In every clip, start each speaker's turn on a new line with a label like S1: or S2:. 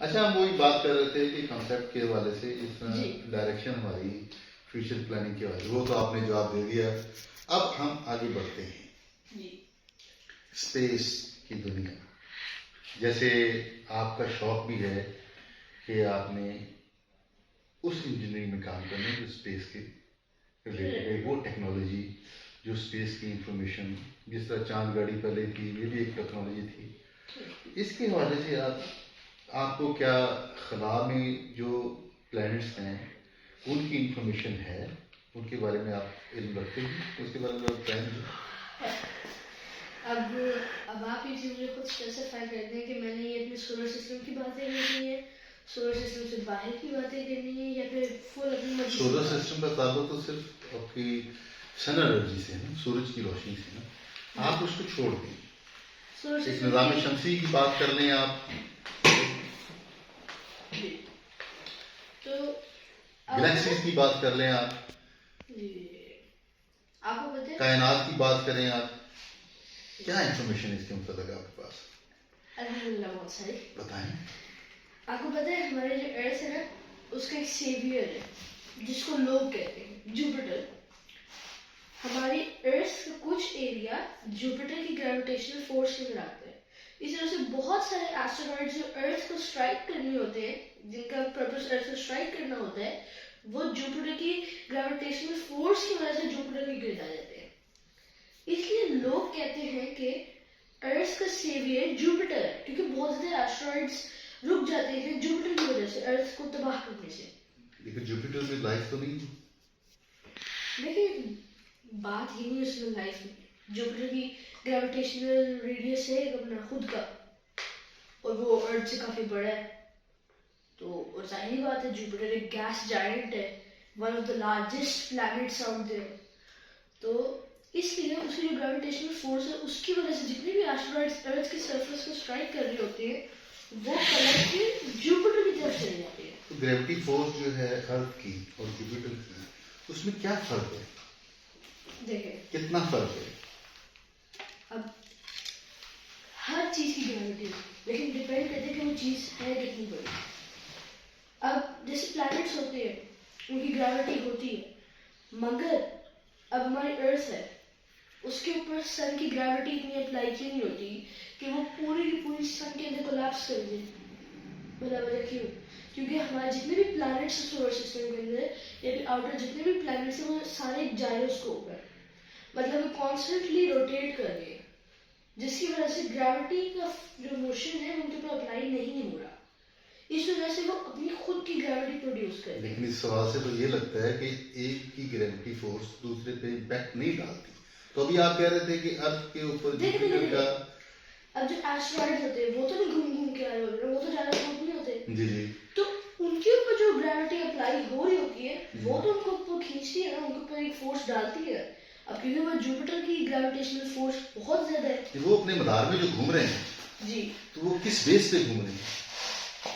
S1: अच्छा, हम वही बात कर रहे थे कि कॉन्सेप्ट के हवाले से इस
S2: जी
S1: डायरेक्शन हमारी फ्यूचर प्लानिंग के हवाले, वो तो आपने जवाब दे दिया। अब हम आगे बढ़ते हैं।
S2: जी
S1: स्पेस की दुनिया, जैसे आपका शौक भी है कि आपने उस इंजीनियरिंग में काम करना है जो स्पेस के रिलेटेड है, वो टेक्नोलॉजी जो स्पेस की इंफॉर्मेशन, जिस तरह चांद गाड़ी पहले थी, ये भी एक टेक्नोलॉजी थी। इसके हवाले से आपको क्या खला में जो प्लैनेट्स हैं उनकी इंफॉर्मेशन है, उनके बारे में आप इल्म रखते हैं, उसके बारे में आप बताएं मुझे।
S2: अब आप ये चीज़ मुझे खुद स्पेसिफाई कर दें कि मैंने ये अपने सोलर सिस्टम की बातें करनी है, सोलर सिस्टम से बाहर की बातें करनी है, या फिर फुल अपनी मर्जी।
S1: सोलर सिस्टम का ताल्लुक तो सिर्फ आपकी सन एनर्जी से है ना, सूरज की रोशनी से ना, आप उसको छोड़ दें। एक निज़ाम शमसी की बात कर लें आप,
S2: तो
S1: गैलेक्सीज की बात कर लें आप,
S2: आपको पता है
S1: कायनात की बात करें आप, क्या इंफॉर्मेशन इसके मुताबिक आपके पास?
S2: अल्हम्दुलिल्लाह बहुत सारी
S1: बताएं।
S2: आपको पता है हमारे जो अर्थ है ना, उसका एक सेवियर है जिसको लोग कहते हैं जुपिटर। हमारी अर्थ का कुछ एरिया जुपिटर की ग्रेविटेशनल फोर्स के अंदर आता है। इस तरह से बहुत सारे एस्टेरॉइड्स जो अर्थ को स्ट्राइक करने होते हैं, जिनका पर्पस अर्थ को स्ट्राइक करना होता है, वो जुपिटर की ग्रेविटेशनल फोर्स की वजह से जुपिटर के गिर जाते हैं। इसलिए लोग कहते हैं कि अर्थ का सेवियर जुपिटर है, क्योंकि बहुत ज्यादा एस्टेरॉइड्स रुक जाते हैं जुपिटर की वजह से, अर्थ को तबाह करने से।
S1: लेकिन जुपिटर में लाइफ तो नहीं।
S2: लेकिन बात ही नहीं उसमें लाइफ में। जुपिटर की ग्रेविटेशनल रेडियस है अपना खुद का, और वो अर्थ से काफी बड़ा है, तो और जाहिर बात है जुपिटर एक गैस जायंट है, one of the largest planets out there. तो इसलिए उसकी जो ग्रेविटेशनल फोर्स है, उसकी वजह से जितने भी एस्टेरॉइड्स अर्थ के सरफेस को स्ट्राइक कर रहे होते हैं, वो कलर के जुपिटर की तरफ चले जाते हैं।
S1: तो ग्रेविटी फोर्स जो है अर्थ की और जुपिटर की, उसमें क्या फर्क है?
S2: देखिए
S1: कितना फर्क है?
S2: अब हर चीज की ग्रेविटी है, लेकिन डिपेंड करते हैं कि वो चीज है कितनी बड़ी। अब जैसे प्लैनेट्स होते हैं, उनकी ग्रेविटी होती है, मगर अब हमारी अर्थ है, उसके ऊपर सन की ग्रेविटी इतनी अप्लाई की नहीं होती कि वो पूरी की पूरी सन के अंदर कोलैप्स कर दे। वजह क्यों? क्योंकि हमारे जितने भी प्लैनेट्स हैं सोलर सिस्टम के अंदर, या फिर आउटर जितने भी प्लैनेट्स हैं, वो सारे जायरोस्कोप है, मतलब वो कॉन्स्टेंटली रोटेट कर रहे हैं, जिसकी वजह से ग्रेविटी का जो मोशन है उनके ऊपर अप्लाई नहीं हो रहा। इस वजह से वो अपनी खुद की ग्रेविटी प्रोड्यूस कर रहे हैं।
S1: लेकिन इस सवाल से तो ये लगता है कि एक की ग्रेविटी फोर्स दूसरे पे इम्पैक्ट नहीं डालती। तो अभी आप कह रहे थे कि अर्थ के ऊपर जुपिटर का,
S2: अब जो एस्टेरॉइड होते हैं वो तो नहीं घूम घूम के आ रहे होते, वो तो ज्यादा घूम नहीं होते।
S1: जी जी,
S2: तो उनके ऊपर जो ग्रेविटी अप्लाई हो रही होती है, वो तो उनको ऊपर खींचती है ना, उनके ऊपर एक फोर्स डालती है। अब क्योंकि वो जुपिटर की ग्रेविटेशनल फोर्स बहुत ज्यादा है,
S1: वो अपने मदार में जो घूम रहे हैं
S2: जी,
S1: तो वो किस बेस पे घूम रहे हैं?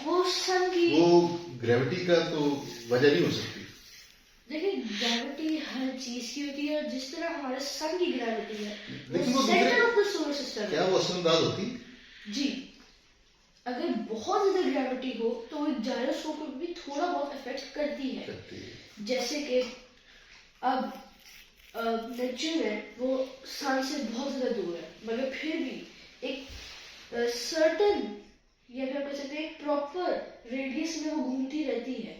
S2: वो सन की,
S1: वो ग्रेविटी का तो वजह नहीं हो सकती।
S2: देखिए ग्रेविटी हर चीज की होती है, जिस तरह हमारे सन की ग्रेविटी है,
S1: लेकिन वो
S2: centre of the solar system
S1: क्या
S2: है।
S1: वो असरअंदाज होती?
S2: जी, अगर बहुत ज्यादा ग्रेविटी हो तो वो जायरोस्कोप को भी थोड़ा बहुत इफेक्ट करती है। जैसे कि अब नेपच्यून है, वो सन से बहुत ज्यादा दूर है, मगर फिर भी एक सर्टेन, या फिर आप कह सकते हैं प्रॉपर रेडियस में वो घूमती रहती है।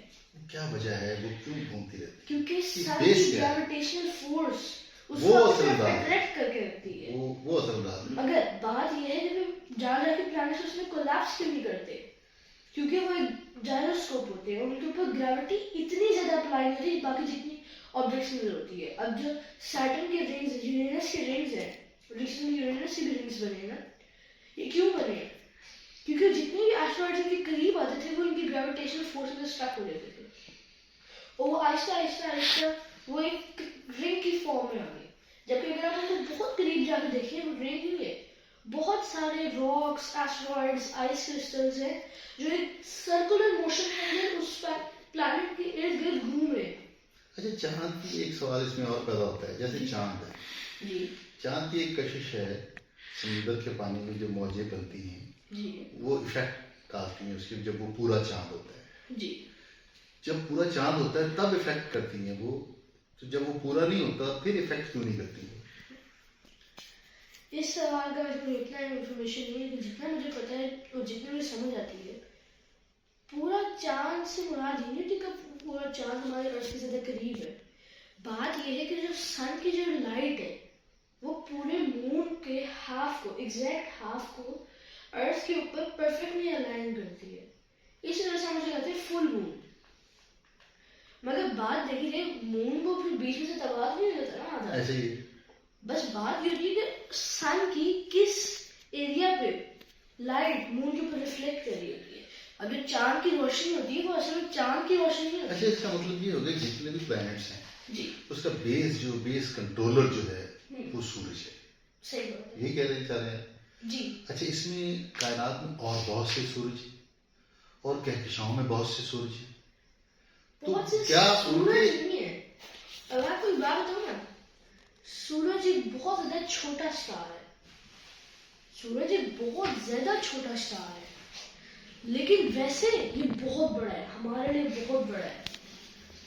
S1: क्या वजह है, वो क्यों घूमती रहती है?
S2: क्योंकि सन
S1: बेस
S2: की
S1: क्या है?
S2: ग्रेविटेशनल फोर्स
S1: वो
S2: उसको
S1: असरअंदाज
S2: अट्रैक्ट करके रखती है।
S1: वो असरअंदाज है।
S2: मगर बात यह है कि जहाँ जाके प्लैनेट्स उसमें कोलैप्स क्यों नहीं करते? क्योंकि वो जायरोस्कोप होते हैं, उनके ऊपर ग्रेविटी इतनी ज्यादा अप्लाई नहीं होती बाकी जितनी ऑब्जेक्ट्स में होती है। अब जो सैटर्न के रिंग्स, यूरेनस के रिंग्स हैं, रिसेंटली यूरेनस के भी रिंग्स बने ना, ये क्यों बने? क्योंकि जितने भी एस्टेरॉइड्स इनके करीब आते थे, वो इनकी ग्रेविटेशनल फोर्स में स्टक हो जाते थे, और वो आहिस्ता आहिस्ता आहिस्ता वो एक रिंग की फॉर्म में आ गई। जबकि अगर आप उनको बहुत करीब जाकर देखें, वो रिंग नहीं है, बहुत सारे रॉक्स, एस्टेरॉइड्स, आइस क्रिस्टल्स हैं जो एक सर्कुलर मोशन के अंदर उस प्लैनेट के इर्द गिर्द घूम रहे हैं।
S1: अच्छा, चांद की एक सवाल इसमें और पैदा होता है। जैसे चांद है
S2: जी,
S1: चांद की एक कशिश है, समुद्र के पानी में जो मौजें बनती हैं
S2: जी,
S1: वो इफेक्ट निकालती हैं उसकी, जब वो पूरा चांद होता है।
S2: जी।
S1: जब पूरा चांद होता है तब इफेक्ट करती हैं वो, तो जब वो पूरा नहीं होता फिर इफेक्ट क्यों नहीं करती है?
S2: इस सवाल का मेरे को इतना इन्फॉर्मेशन नहीं है, लेकिन जितना मुझे पता है और जितनी मुझे समझ आती है, पूरा चांद से मुराद ये नहीं कि पूरा चांद हमारे अर्थ के ज्यादा करीब है। बात यह है कि जो सन की जो लाइट है वो पूरे मून के हाफ को, एग्जैक्ट हाफ को अर्थ के ऊपर परफेक्टली अलाइन करती है। इस वजह से हम उसे कहते हैं फुल मून। मगर बात देखी जाए, मून को फिर बीच में से तबाह नहीं हो जाता ना आधा।
S1: ऐसे ही
S2: बस बात ये होती है कि सन की किस एरिया पे लाइट मून के ऊपर रिफ्लेक्ट कर रही होती है। अब जो चांद की रोशनी होती है वो असल में चांद की रोशनी नहीं होती।
S1: अच्छा, इसका मतलब ये हो गया जितने भी प्लैनेट्स हैं
S2: जी,
S1: उसका बेस कंट्रोलर जो है वो सूरज है।
S2: सही बात है।
S1: ये कह रहे चाह रहे हैं।
S2: जी,
S1: अच्छा, इसमें कायनात में और बहुत से सूरज हैं और कहकशाओं में बहुत से सूरज हैं, तो
S2: बहुत से
S1: क्या
S2: सूरज
S1: उनके
S2: नहीं है। अब आपको एक बात बताऊं ना, सूरज एक बहुत ज्यादा छोटा स्टार है। सूरज एक बहुत ज्यादा छोटा स्टार है, लेकिन वैसे ये बहुत बड़ा है, हमारे लिए बहुत बड़ा है।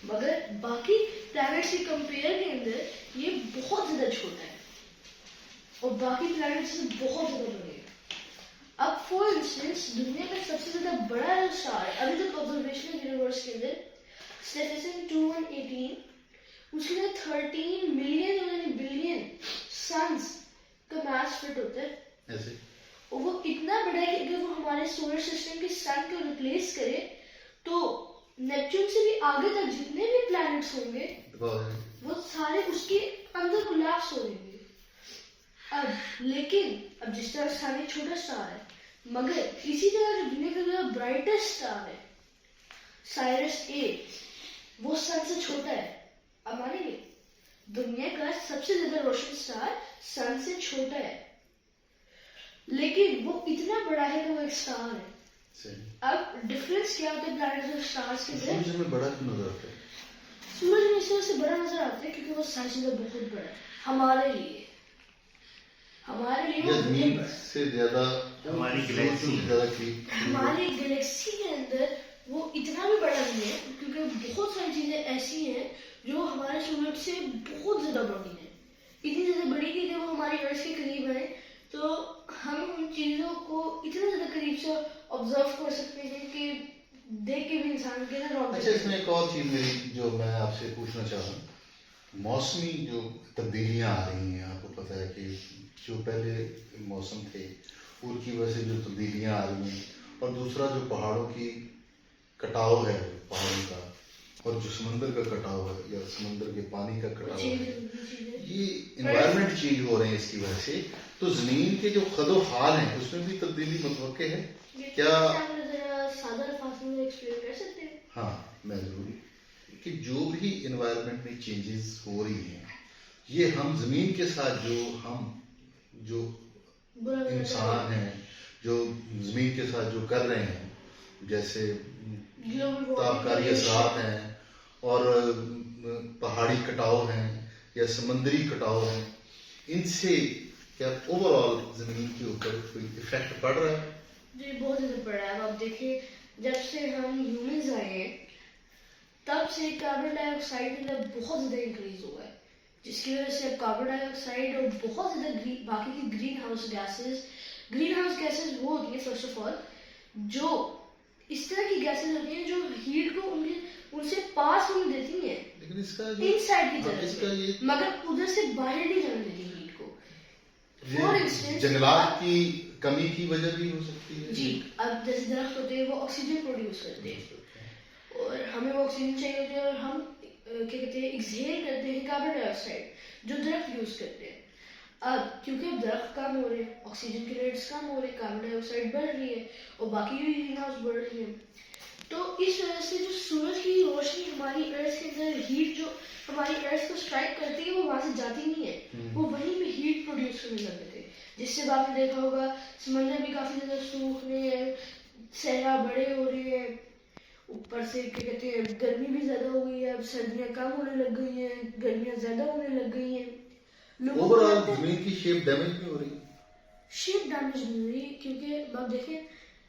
S2: मगर बाकी प्लैनेट्स की कंपेयर के अंदर ये बहुत ज्यादा छोटा है और बाकी प्लैनेट्स से बहुत ज्यादा बड़े हैं। अब फॉर इंस्टेंस दुनिया का सबसे ज्यादा बड़ा जो स्टार है अभी तक ऑब्जर्वेशनल यूनिवर्स के अंदर, स्टेफिसन 2118, उसके अंदर 13 मिलियन यानी बिलियन सन्स का मास फिट होता है।
S1: ऐसे
S2: और वो इतना बड़ा है कि अगर वो हमारे सोलर सिस्टम के सन को रिप्लेस करे तो नेपच्यून से भी आगे तक जितने भी प्लैनेट्स होंगे वो सारे उसके अंदर कोलैप्स हो जाएंगे। अब लेकिन अब जिस तरह सन एक छोटा स्टार है, मगर इसी तरह जो दुनिया का ब्राइटेस्ट स्टार है साइरस ए, वो सन से छोटा है। अब मानेंगे, दुनिया का सबसे ज्यादा रोशन स्टार सन से छोटा है, लेकिन वो इतना बड़ा है कि वो एक स्टार है। अब डिफरेंस क्या होता है प्लैनेट्स और स्टार्स के अंदर?
S1: सूरज में बड़ा क्यों नजर आता है?
S2: सूरज में इस वजह से बड़ा नजर आता है क्योंकि वो सन से बहुत बड़ा है हमारे लिए। हमारे लिए
S1: या
S2: वो
S1: जमीन
S2: बहुत
S1: से ज्यादा
S3: हमारी
S1: सूरज
S3: गैलेक्सी
S1: से ज्यादा की
S2: हमारी गैलेक्सी के अंदर वो इतना भी बड़ा नहीं है, क्योंकि बहुत सारी चीजें ऐसी हैं जो हमारे सूरज से बहुत ज्यादा बड़ी हैं। इतनी ज्यादा बड़ी कि जब वो हमारी अर्थ के करीब है तो हम उन चीजों को इतना ज्यादा करीब से ऑब्जर्व कर सकते हैं कि देख के भी इंसान के ना रौनक।
S1: अच्छा, इसमें एक और चीज मेरी जो मैं आपसे पूछना चाह रहा हूँ, मौसमी जो तब्दीलियां आ रही हैं, आपको पता है कि जो पहले मौसम थे उनकी वजह से जो तब्दीलियां आ रही हैं, और दूसरा जो पहाड़ों की कटाव है पहाड़ों का, और जो समंदर का कटाव है या समंदर के पानी का कटाव है, ये इन्वायरमेंट चेंज हो रहे हैं इसकी वजह से, तो जमीन के जो खदो हाल हैं उसमें भी तब्दीली मुतवक्के है क्या?
S2: सादा अल्फाज में एक्सप्लेन कर सकते हैं?
S1: हाँ, मैं जरूर कि जो भी इन्वायरमेंट में चेंजेस हो रही हैं, ये हम जमीन के साथ जो इंसान हैं जो जमीन के साथ जो कर रहे हैं, जैसे तापकारी असरात हैं और पहाड़ी कटाव हैं या समंदरी कटाव हैं, इनसे क्या ओवरऑल जमीन के ऊपर कोई इफेक्ट पड़ रहा है?
S2: जी, बहुत ज्यादा पड़ रहा है। अब आप देखिए, जब से हम ह्यूमंस आए हैं तब से कार्बन डाइऑक्साइड लेवल बहुत ज्यादा इंक्रीज हुआ है, जिसकी वजह से अब कार्बन डाइऑक्साइड और बहुत ज्यादा बाकी की ग्रीन हाउस गैसेस वो होती है फर्स्ट ऑफ ऑल, जो इस तरह की गैसेस होती हैं जो हीट को उनसे पास होने देती हैं,
S1: लेकिन इसका
S2: इनसाइड की तरफ
S1: इसका
S2: से,
S1: ये
S2: मगर उधर से बाहर नहीं जाने देती हीट को। फॉर इंस्टेंस
S1: जंगलात की कमी की वजह भी हो सकती है।
S2: जी, अब जैसे दरख्त होते हैं वो ऑक्सीजन प्रोड्यूस करते हैं और हमें वो ऑक्सीजन चाहिए होती है, और हम क्या कहते हैं एक्सहेल करते हैं कार्बन डाइऑक्साइड जो दरख्त यूज करते हैं। अब क्योंकि अब दरख्त कम हो रहे हैं, ऑक्सीजन की रेट्स कम हो रही है, कार्बन डाइऑक्साइड बढ़ रही है और बाकी भी ग्रीन हाउस बढ़ रही है, तो इस वजह से जो सूरज की रोशनी हमारी अर्थ के अंदर हीट जो हमारी अर्थ को स्ट्राइक करती है वो वहां से जाती नहीं है, वो वहीं पे हीट प्रोड्यूस करने लगते थे, जिससे आपने देखा होगा समंदर भी काफी ज्यादा सूख रहे हैं, सहरा बड़े हो रही है, ऊपर से क्या कहते हैं गर्मी भी ज्यादा हो गई है, अब सर्दियां कम होने लग गई हैं, गर्मियां ज्यादा होने लग गई हैं।
S1: ओवरऑल जमीन की शेप डैमेज नहीं हो रही?
S2: शेप डैमेज नहीं हो रही, क्योंकि आप देखें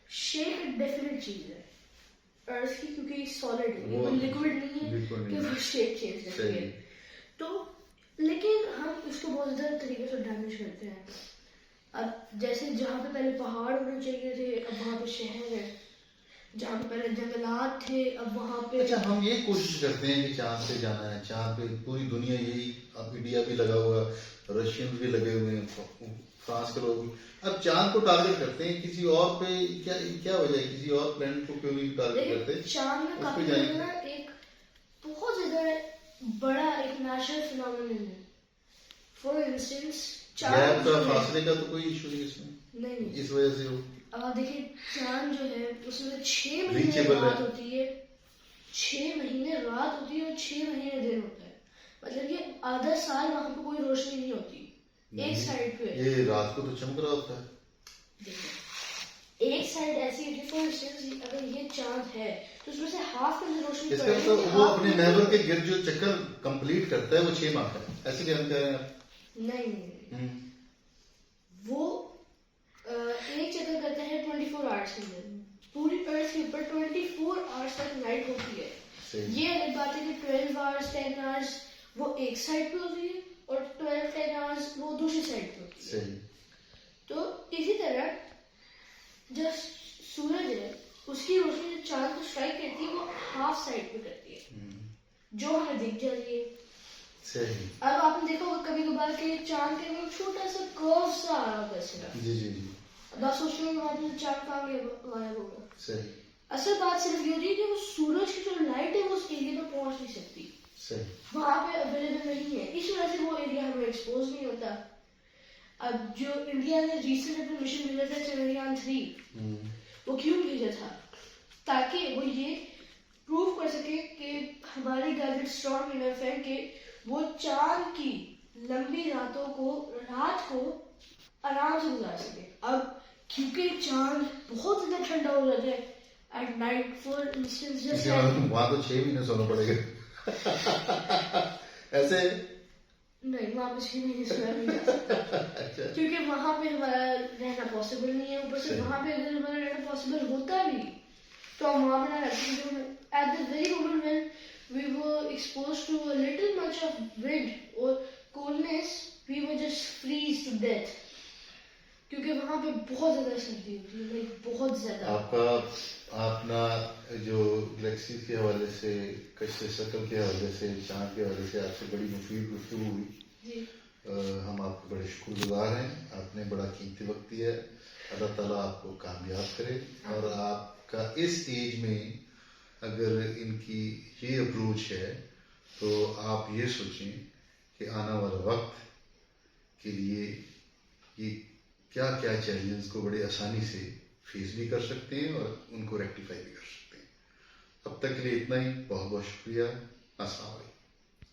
S2: शेप एक डेफिनेट चीज है अर्थ की, क्योंकि सॉलिड है,
S1: वो
S2: वो लिक्विड नहीं है
S1: liquid नहीं
S2: कि
S1: है।
S2: वो शेप चेंज करती
S1: सही।
S2: है। तो लेकिन हम इसको बहुत ज्यादा तरीके से डैमेज करते हैं। अब जैसे जहाँ पे पहले पहाड़ होने चाहिए थे, अब वहाँ पे शहर है। जहाँ पे पहले जंगलात थे, अब वहाँ पे
S1: अच्छा, हम ये कोशिश करते हैं कि चांद पे जाना है, चांद पे पूरी दुनिया यही, अब इंडिया भी लगा हुआ, रशियंस भी लगे हुए हैं, फ्रांस के लोग भी। अब चांद को टारगेट करते हैं, किसी और पे क्या क्या वजह है, किसी और प्लेनेट को क्यों नहीं टारगेट
S2: लेकिन
S1: करते?
S2: चांद में
S1: उस पे
S2: काफी
S1: जाएंगे।
S2: ना एक बहुत ज्यादा बड़ा एक नेचुरल फिनोमेनन है। फॉर इंस्टेंस
S1: गैप
S2: चांद
S1: का
S2: जो है,
S1: फासले का तो कोई इशू नहीं इसमें,
S2: नहीं नहीं,
S1: इस वजह से हो
S2: अब आप देखिए चांद जो है उसमें 6 महीने
S1: Reachable
S2: रात
S1: है।
S2: होती है, 6 महीने रात होती है और 6 महीने दिन होता है। मतलब कि आधा साल वहां पे कोई रोशनी नहीं होती, एक साइड पे।
S1: ये रात को तो चमक रहा होता है।
S2: देखो एक साइड ऐसी है, फॉर इंस्टेंस अगर ये चांद है तो उसमें से हाफ में रोशनी
S1: इसका
S2: पड़ेगी,
S1: मतलब वो
S2: half
S1: अपने
S2: में
S1: नेबर के गिर्द जो चक्कर कंप्लीट करता है वो 6 माह का है, ऐसे कहना चाह रहे हैं आप?
S2: नहीं नहीं, नहीं। वो एक चक्कर करता है 24 आवर्स के अंदर, पूरी अर्थ के ऊपर 24 आवर्स तक नाइट होती है।
S1: सही।
S2: ये अलग बात है कि 12 आवर्स 10 आवर्स वो एक साइड पे होती है और 12 10 आवर्स वो दूसरी साइड पे होती है।
S1: सही।
S2: तो इसी तरह जो सूरज है उसकी रोशनी जो चांद को स्ट्राइक करती है वो हाफ साइड पे करती है, जो हमें दिख जाती है।
S1: सही।
S2: अब आपने देखा होगा कभी कभार के चांद के अंदर छोटा सा कर्व सा आ रहा होता है सिरा।
S1: जी जी जी।
S2: अब आप सोच रहे हो वहां पे चांद कहाँ गायब होगा।
S1: सही।
S2: असल बात सिर्फ ये होती है कि वो सूरज की जो लाइट है वो उस एरिया में पहुंच नहीं सकती,
S1: सही।
S2: वहां पे अवेलेबल नहीं है, इस वजह से वो एरिया हमें एक्सपोज नहीं होता। अब जो इंडिया ने रिसेंट अपना मिशन भेजा था चंद्रयान 3, वो क्यों भेजा था? ताकि वो ये प्रूव कर सके कि हमारे गैजेट स्ट्रॉन्ग इनफ है कि वो चांद की लंबी रातों को रात को आराम से गुजार सके। अब क्योंकि चांद बहुत ज्यादा ठंडा हो जाता है एट नाइट, फॉर इंस्टेंस जैसे
S1: वहां तो 6 महीने सोना पड़ेगा। ऐसे
S2: नहीं, वहां पे 6 महीने सोया नहीं जा सकता
S1: अच्छा।
S2: क्योंकि वहां पे हमारा रहना पॉसिबल नहीं है। ऊपर से
S1: सही।
S2: वहां पे अगर हमारा रहना पॉसिबल होता भी तो हम वहां पे ना रहते। At the very moment when we were exposed to a little much of wind और coldness, we were just freeze to death, क्योंकि वहां पे बहुत ज्यादा सर्दी होती है, लाइक बहुत ज्यादा।
S1: आपका अपना जो गैलेक्सी के हवाले से, कश्फ शकल के हवाले से, चांद के हवाले से आपसे बड़ी मुफीद गुफ्तगू हुई
S2: जी
S1: हम आपके बड़े शुक्रगुजार हैं। आपने बड़ा कीमती वक्त दिया है। अल्लाह ताला आपको कामयाब करे और आपका इस एज में अगर इनकी ये अप्रोच है तो आप ये सोचें कि आने वाला वक्त के लिए ये क्या क्या चैलेंज को बड़े आसानी से फेस भी कर सकते हैं और उनको रेक्टिफाई भी कर सकते हैं। अब तक के लिए इतना ही। बहुत बहुत शुक्रिया। अस्सलाम वालेकुम।